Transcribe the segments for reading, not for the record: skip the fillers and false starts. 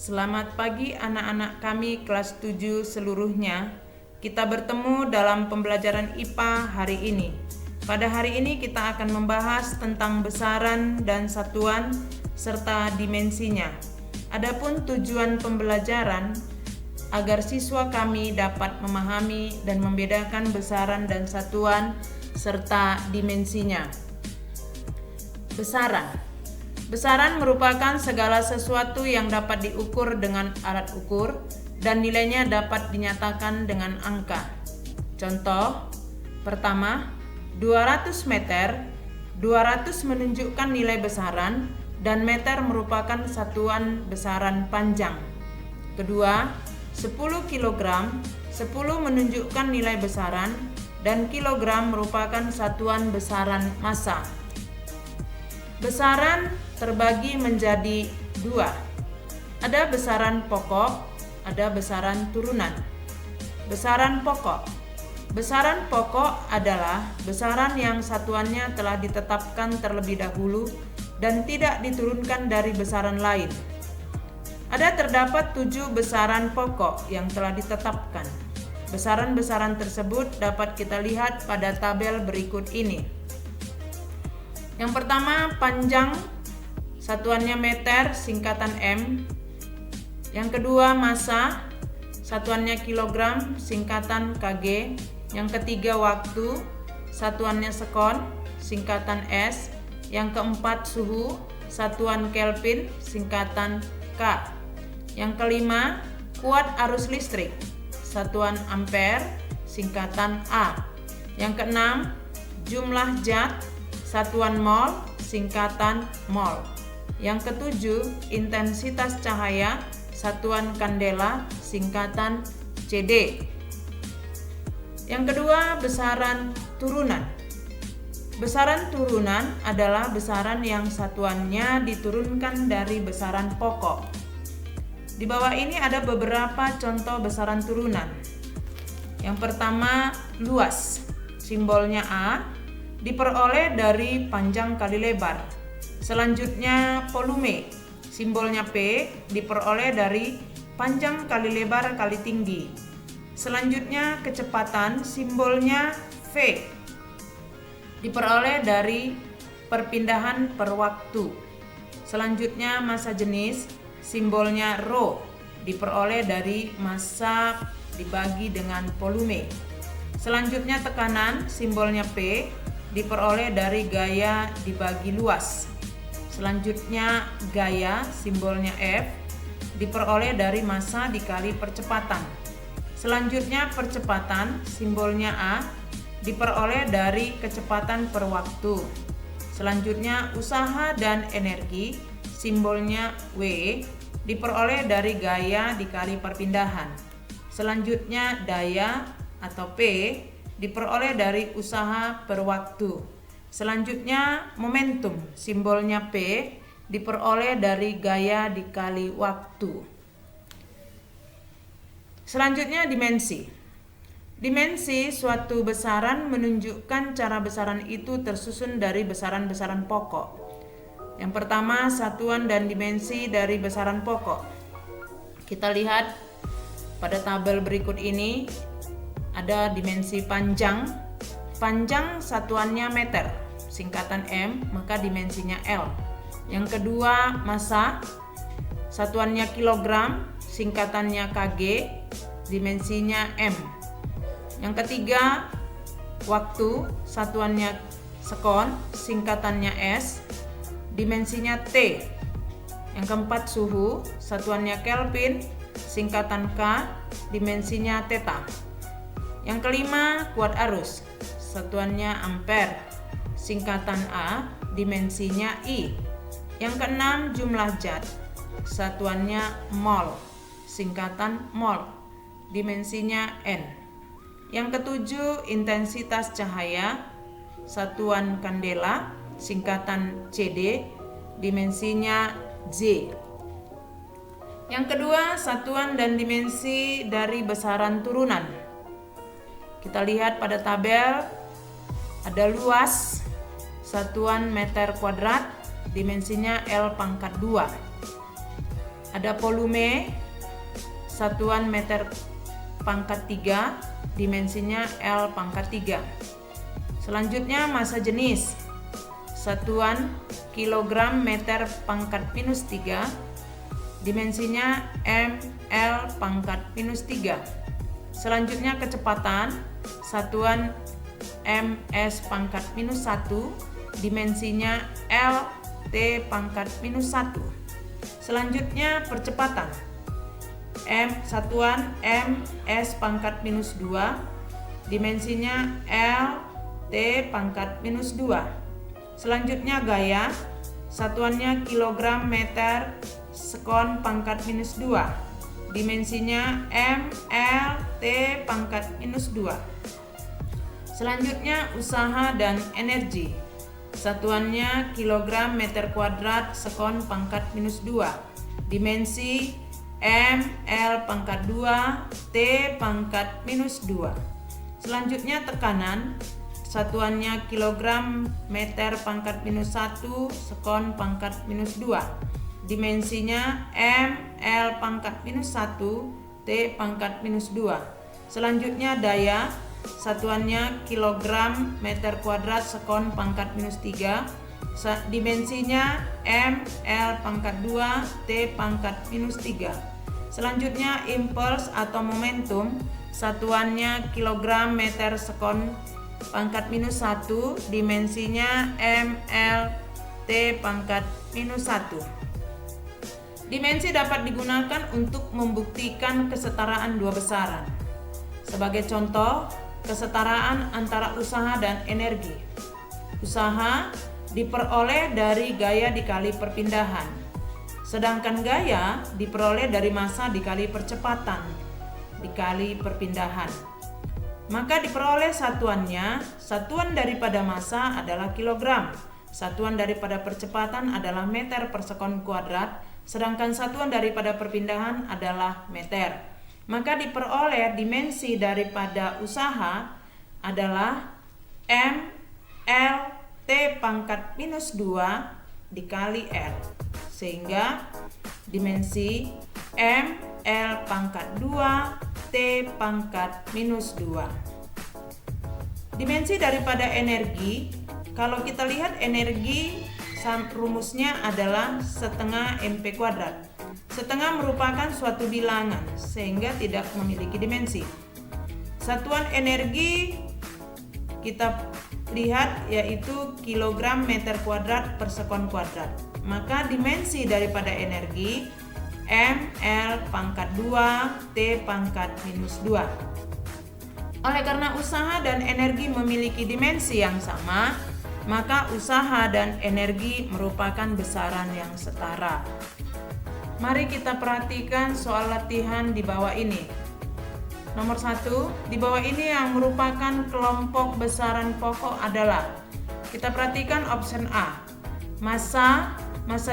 Selamat pagi anak-anak kami kelas 7 seluruhnya. Kita bertemu dalam pembelajaran IPA hari ini. Pada hari ini kita akan membahas tentang besaran dan satuan serta dimensinya. Adapun tujuan pembelajaran agar siswa kami dapat memahami dan membedakan besaran dan satuan serta dimensinya. Besaran merupakan segala sesuatu yang dapat diukur dengan alat ukur dan nilainya dapat dinyatakan dengan angka. Contoh, pertama, 200 meter. 200 menunjukkan nilai besaran dan meter merupakan satuan besaran panjang. Kedua, 10 kilogram. 10 menunjukkan nilai besaran dan kilogram merupakan satuan besaran massa. Besaran terbagi menjadi dua. Ada besaran pokok, ada besaran turunan. Besaran pokok. Besaran pokok adalah besaran yang satuannya telah ditetapkan terlebih dahulu dan tidak diturunkan dari besaran lain. Terdapat 7 besaran pokok yang telah ditetapkan. Besaran-besaran tersebut dapat kita lihat pada tabel berikut ini. Yang pertama, panjang, satuannya meter, singkatan M. Yang kedua, massa, satuannya kilogram, singkatan kg. Yang ketiga, waktu, satuannya sekon, singkatan S. Yang keempat, suhu, satuan Kelvin, singkatan K. Yang kelima, kuat arus listrik, satuan ampere, singkatan A. Yang keenam, jumlah zat, satuan mol, singkatan mol. Yang ketujuh, intensitas cahaya, satuan kandela, singkatan CD. Yang kedua, besaran turunan. Besaran turunan adalah besaran yang satuannya diturunkan dari besaran pokok. Di bawah ini ada beberapa contoh besaran turunan. Yang pertama, luas, simbolnya A, diperoleh dari panjang kali lebar. Selanjutnya, volume, simbolnya P, diperoleh dari panjang kali lebar kali tinggi. Selanjutnya, kecepatan, simbolnya V, diperoleh dari perpindahan per waktu. Selanjutnya, massa jenis, simbolnya ρ, diperoleh dari massa dibagi dengan volume. Selanjutnya, tekanan, simbolnya P, diperoleh dari gaya dibagi luas. Selanjutnya, gaya, simbolnya F, diperoleh dari massa dikali percepatan. Selanjutnya, percepatan, simbolnya A, diperoleh dari kecepatan per waktu. Selanjutnya, usaha dan energi, simbolnya W, diperoleh dari gaya dikali perpindahan. Selanjutnya, daya atau P, diperoleh dari usaha per waktu. Selanjutnya, momentum, simbolnya P, diperoleh dari gaya dikali waktu. Selanjutnya, dimensi. Dimensi suatu besaran menunjukkan cara besaran itu tersusun dari besaran-besaran pokok. Yang pertama, satuan dan dimensi dari besaran pokok. Kita lihat pada tabel berikut ini. Ada dimensi panjang. Panjang satuannya meter, singkatan M, maka dimensinya L. Yang kedua, massa, satuannya kilogram, singkatannya kg, dimensinya M. Yang ketiga, waktu, satuannya sekon, singkatannya S, dimensinya T. Yang keempat, suhu, satuannya Kelvin, singkatan K, dimensinya theta. Yang kelima, kuat arus, satuannya ampere, singkatan A, dimensinya I. Yang keenam, jumlah zat, satuannya mol, singkatan mol, dimensinya N. Yang ketujuh, intensitas cahaya, satuan kandela, singkatan CD, dimensinya J. Yang kedua, satuan dan dimensi dari besaran turunan. Kita lihat pada tabel, ada luas, satuan meter kuadrat, dimensinya L pangkat 2. Ada volume, satuan meter pangkat 3, dimensinya L pangkat 3. Selanjutnya massa jenis, satuan kilogram meter pangkat minus 3, dimensinya ml pangkat minus 3. Selanjutnya kecepatan, satuan ms pangkat minus 1, dimensinya lt pangkat minus 1. Selanjutnya percepatan, satuan ms pangkat minus 2, dimensinya lt pangkat minus 2. Selanjutnya gaya, satuannya kilogram meter sekon pangkat minus 2, dimensinya mlt pangkat minus 2. Selanjutnya usaha dan energi, satuannya kilogram meter kuadrat sekon pangkat minus 2, dimensi ml pangkat 2 t pangkat minus 2. Selanjutnya tekanan, satuannya kilogram meter pangkat minus 1 sekon pangkat minus 2, dimensinya ml pangkat minus 1 t pangkat minus 2. Selanjutnya daya, satuannya kilogram meter kuadrat sekon pangkat minus 3, dimensinya ml pangkat 2 t pangkat minus 3. Selanjutnya impuls atau momentum, satuannya kilogram meter sekon pangkat minus 1, dimensinya ml t pangkat minus 1. Dimensi dapat digunakan untuk membuktikan kesetaraan dua besaran. Sebagai contoh, kesetaraan antara usaha dan energi. Usaha diperoleh dari gaya dikali perpindahan, sedangkan gaya diperoleh dari massa dikali percepatan dikali perpindahan. Maka diperoleh satuannya, satuan daripada massa adalah kilogram, satuan daripada percepatan adalah meter per sekon kuadrat, sedangkan satuan daripada perpindahan adalah meter. Maka diperoleh dimensi daripada usaha adalah ml t pangkat minus 2 dikali R, sehingga dimensi ml pangkat 2 t pangkat minus 2. Dimensi daripada energi, kalau kita lihat energi rumusnya adalah setengah mp kuadrat. Setengah merupakan suatu bilangan sehingga tidak memiliki dimensi. Satuan energi kita lihat yaitu kilogram meter kuadrat per sekon kuadrat. Maka dimensi daripada energi ml pangkat 2 t pangkat minus 2. Oleh karena usaha dan energi memiliki dimensi yang sama, maka usaha dan energi merupakan besaran yang setara. Mari kita perhatikan soal latihan di bawah ini. Nomor 1, di bawah ini yang merupakan kelompok besaran pokok adalah, kita perhatikan option A, massa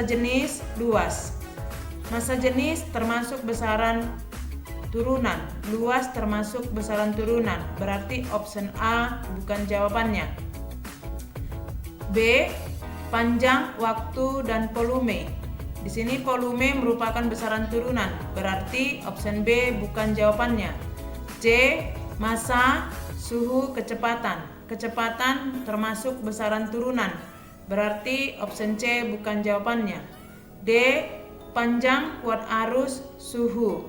jenis, luas. Massa jenis termasuk besaran turunan, luas termasuk besaran turunan, berarti option A bukan jawabannya. B, panjang, waktu, dan volume. Di sini volume merupakan besaran turunan, berarti option B bukan jawabannya. C, massa, suhu, kecepatan. Kecepatan termasuk besaran turunan, berarti option C bukan jawabannya. D, panjang, kuat arus, suhu.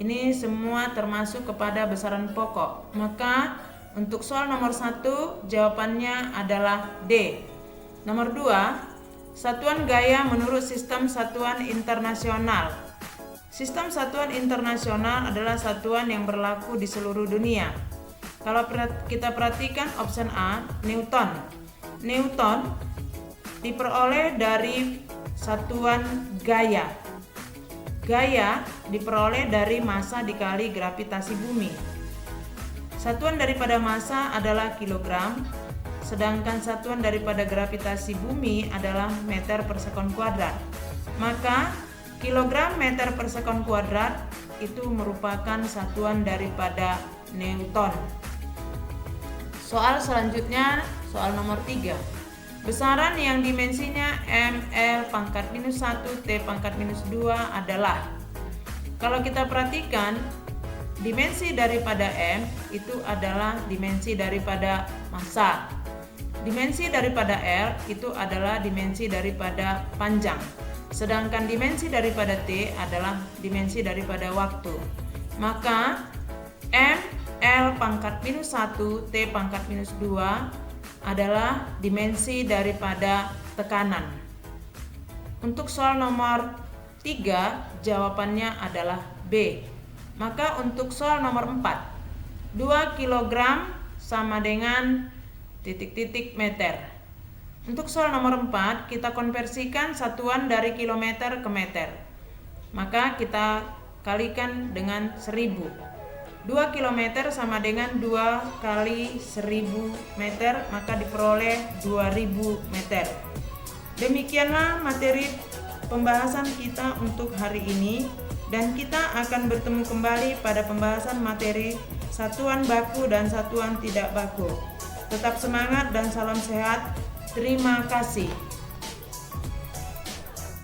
Ini semua termasuk kepada besaran pokok. Maka untuk soal nomor 1 jawabannya adalah D. Nomor 2, satuan gaya menurut sistem satuan internasional. Sistem satuan internasional adalah satuan yang berlaku di seluruh dunia. Kalau kita perhatikan option A, Newton. Newton diperoleh dari satuan gaya. Gaya diperoleh dari massa dikali gravitasi bumi. Satuan daripada massa adalah kilogram, sedangkan satuan daripada gravitasi bumi adalah meter per sekon kuadrat. Maka kilogram meter per sekon kuadrat itu merupakan satuan daripada Newton. Soal selanjutnya, soal nomor 3. Besaran yang dimensinya M, L pangkat minus 1, T pangkat minus 2 adalah, kalau kita perhatikan, dimensi daripada M itu adalah dimensi daripada massa. Dimensi daripada L itu adalah dimensi daripada panjang. Sedangkan dimensi daripada T adalah dimensi daripada waktu. Maka M, L pangkat minus 1, T pangkat minus 2 adalah dimensi daripada tekanan. Untuk soal nomor 3, jawabannya adalah B. Maka untuk soal nomor 4, 2 kg sama dengan titik-titik meter. Untuk soal nomor 4, kita konversikan satuan dari kilometer ke meter. Maka kita kalikan dengan 1000. 2 km sama dengan 2 kali 1000 meter, maka diperoleh 2000 meter. Demikianlah materi pembahasan kita untuk hari ini, dan kita akan bertemu kembali pada pembahasan materi satuan baku dan satuan tidak baku. Tetap semangat dan salam sehat. Terima kasih.